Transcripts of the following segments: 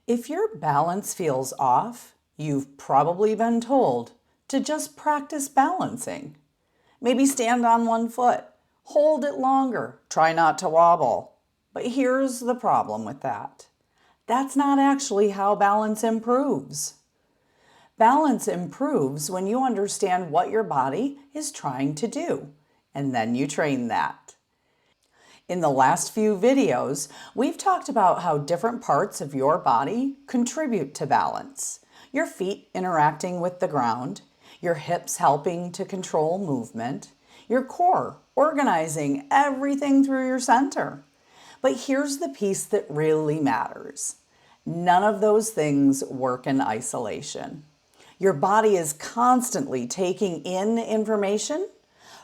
If your balance feels off, you've probably been told to just practice balancing. Maybe stand on one foot, hold it longer, try not to wobble. But here's the problem with that. That's not actually how balance improves. Balance improves when you understand what your body is trying to do, and then you train that. In the last few videos, we've talked about how different parts of your body contribute to balance. Your feet interacting with the ground, your hips helping to control movement, your core organizing everything through your center. But here's the piece that really matters. None of those things work in isolation. Your body is constantly taking in information,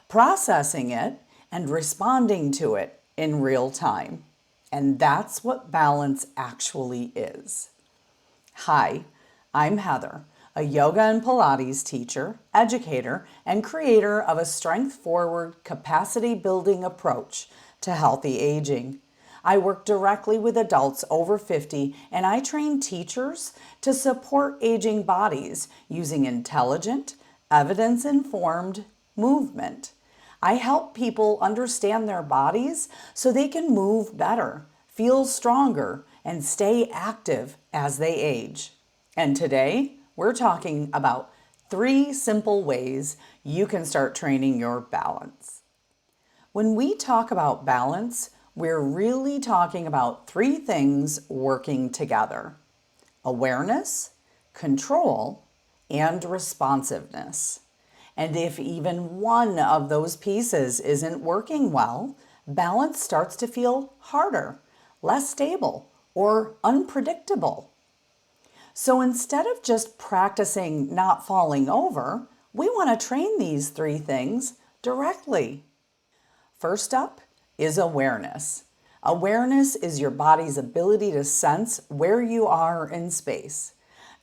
processing it, and responding to it in real time. And that's what balance actually is. Hi, I'm Heather, a yoga and Pilates teacher, educator, and creator of a strength-forward, capacity-building approach to healthy aging. I work directly with adults over 50, and I train teachers to support aging bodies using intelligent, evidence-informed movement. I help people understand their bodies so they can move better, feel stronger, and stay active as they age. And today, we're talking about 3 simple ways you can start training your balance. When we talk about balance, we're really talking about 3 things working together: awareness, control, and responsiveness. And if even one of those pieces isn't working well, balance starts to feel harder, less stable, or unpredictable. So instead of just practicing not falling over, we want to train these 3 things directly. First up is awareness. Awareness is your body's ability to sense where you are in space.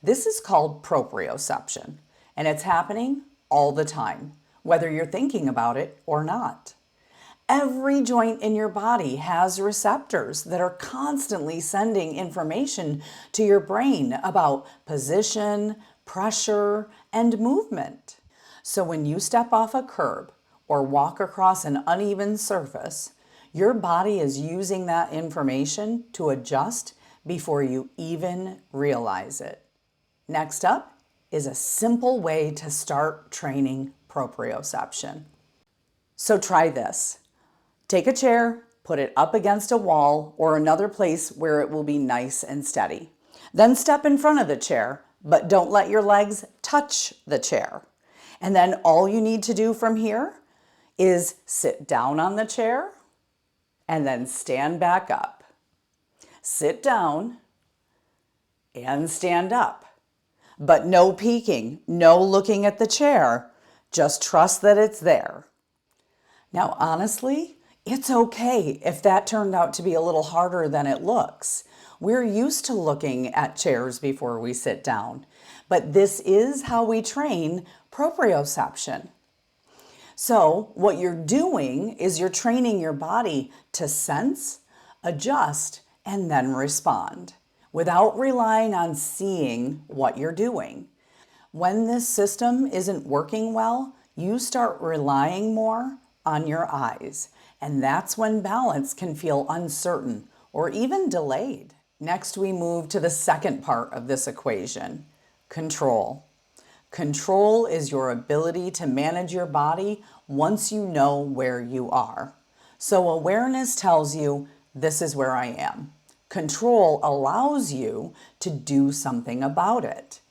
This is called proprioception, and it's happening all the time, whether you're thinking about it or not. Every joint in your body has receptors that are constantly sending information to your brain about position, pressure, and movement. So when you step off a curb or walk across an uneven surface, your body is using that information to adjust before you even realize it. Next up is a simple way to start training proprioception. So try this. Take a chair, put it up against a wall or another place where it will be nice and steady. Then step in front of the chair, but don't let your legs touch the chair. And then all you need to do from here is sit down on the chair and then stand back up. Sit down and stand up. But no peeking, no looking at the chair. Just trust that it's there. Now, honestly, it's okay if that turned out to be a little harder than it looks. We're used to looking at chairs before we sit down, but this is how we train proprioception. So what you're doing is you're training your body to sense, adjust, and then respond without relying on seeing what you're doing. When this system isn't working well, you start relying more on your eyes, and that's when balance can feel uncertain or even delayed. Next, we move to the second part of this equation, control. Control is your ability to manage your body once you know where you are. So awareness tells you, this is where I am. Control allows you to do something about it.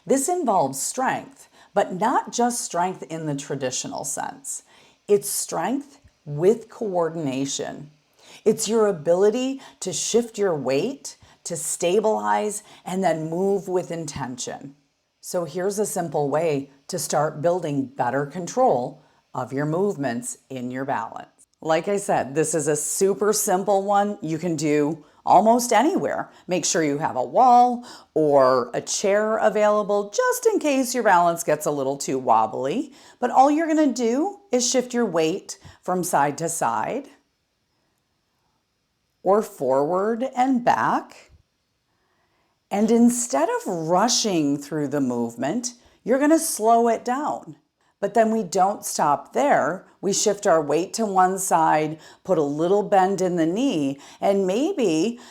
This involves strength, but not just strength in the traditional sense. It's strength with coordination. It's your ability to shift your weight, to stabilize, and then move with intention. So here's a simple way to start building better control of your movements in your balance. Like I said, this is a super simple one you can do almost anywhere. Make sure you have a wall or a chair available just in case your balance gets a little too wobbly. But all you're going to do is shift your weight from side to side or forward and back And instead of rushing through the movement, you're going to slow it down. But then we don't stop there. We shift our weight to one side, put a little bend in the knee, and maybe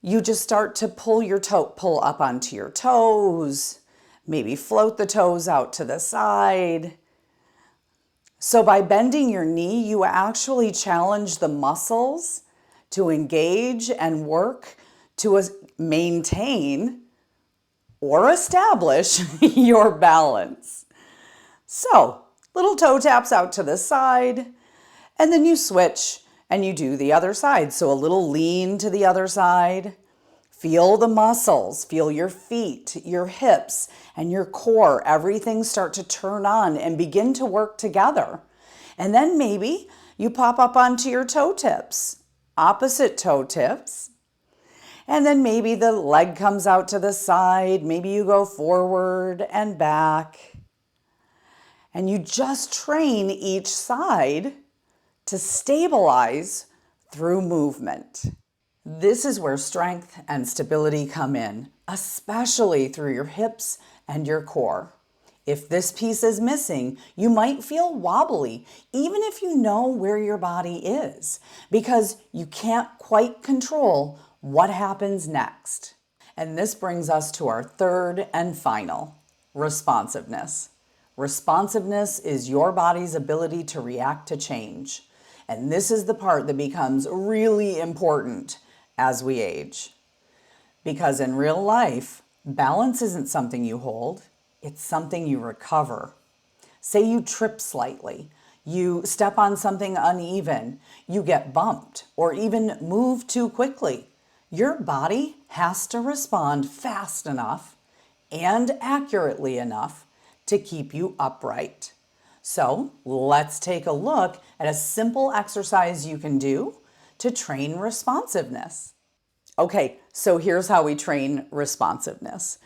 you just start to pull up onto your toes, maybe float the toes out to the side. So by bending your knee, you actually challenge the muscles to engage and work to maintain or establish your balance. So, little toe taps out to the side, and then you switch and you do the other side. So a little lean to the other side. Feel the muscles, feel your feet, your hips, and your core. Everything start to turn on and begin to work together. And then maybe you pop up onto your toe tips, opposite toe tips. And then maybe the leg comes out to the side. Maybe you go forward and back. And you just train each side to stabilize through movement. This is where strength and stability come in, especially through your hips and your core. If this piece is missing, you might feel wobbly, even if you know where your body is, because you can't quite control what happens next. And this brings us to our third and final, responsiveness. Responsiveness is your body's ability to react to change. And this is the part that becomes really important as we age. Because in real life, balance isn't something you hold, it's something you recover. Say you trip slightly, you step on something uneven, you get bumped, or even move too quickly. Your body has to respond fast enough and accurately enough to keep you upright. So let's take a look at a simple exercise you can do to train responsiveness. Okay, so here's how we train responsiveness.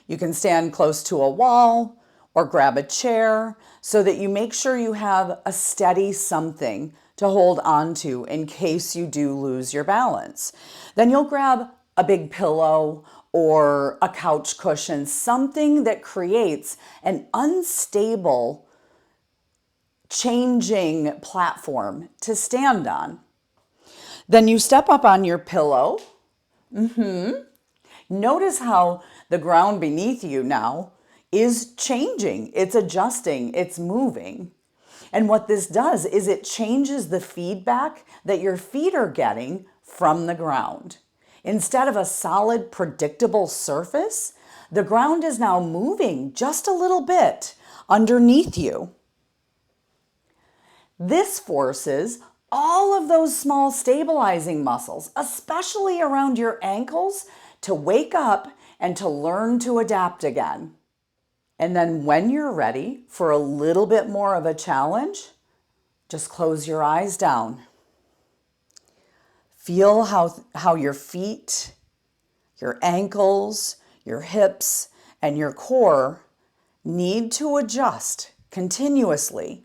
You can stand close to a wall or grab a chair so that you make sure you have a steady something to hold on to in case you do lose your balance. Then you'll grab a big pillow or a couch cushion, something that creates an unstable, changing platform to stand on. Then you step up on your pillow. Notice how the ground beneath you now is changing. It's adjusting, it's moving. And what this does is it changes the feedback that your feet are getting from the ground. Instead of a solid, predictable surface, the ground is now moving just a little bit underneath you. This forces all of those small stabilizing muscles, especially around your ankles, to wake up and to learn to adapt again. And then when you're ready for a little bit more of a challenge, just close your eyes down. Feel how your feet, your ankles, your hips, and your core need to adjust continuously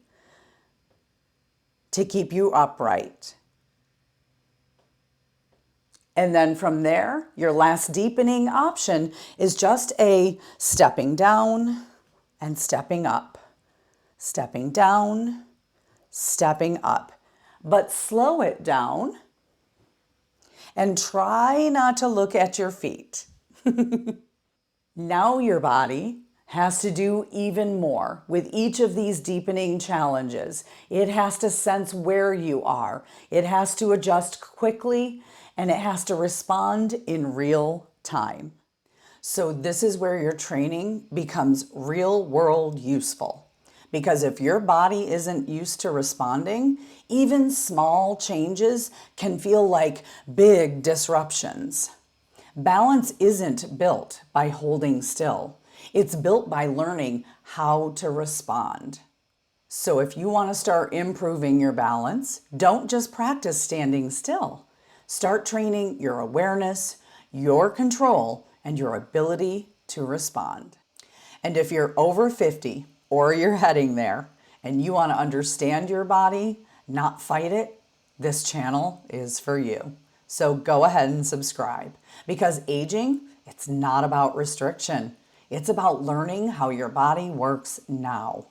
to keep you upright. And then from there, your last deepening option is just a stepping down and stepping up, stepping down, stepping up. But slow it down and try not to look at your feet. Now your body has to do even more with each of these deepening challenges. It has to sense where you are. It has to adjust quickly, and it has to respond in real time. So this is where your training becomes real world useful. Because if your body isn't used to responding, even small changes can feel like big disruptions. Balance isn't built by holding still. It's built by learning how to respond. So if you want to start improving your balance, don't just practice standing still. Start training your awareness, your control, and your ability to respond. And if you're over 50 or you're heading there and you want to understand your body, not fight it, this channel is for you. So go ahead and subscribe, because aging, It's not about restriction. It's about learning how your body works now.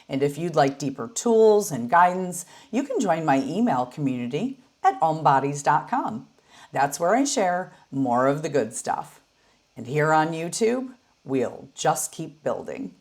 And if you'd like deeper tools and guidance, you can join my email community at OmBodies.com. That's where I share more of the good stuff. And here on YouTube, we'll just keep building.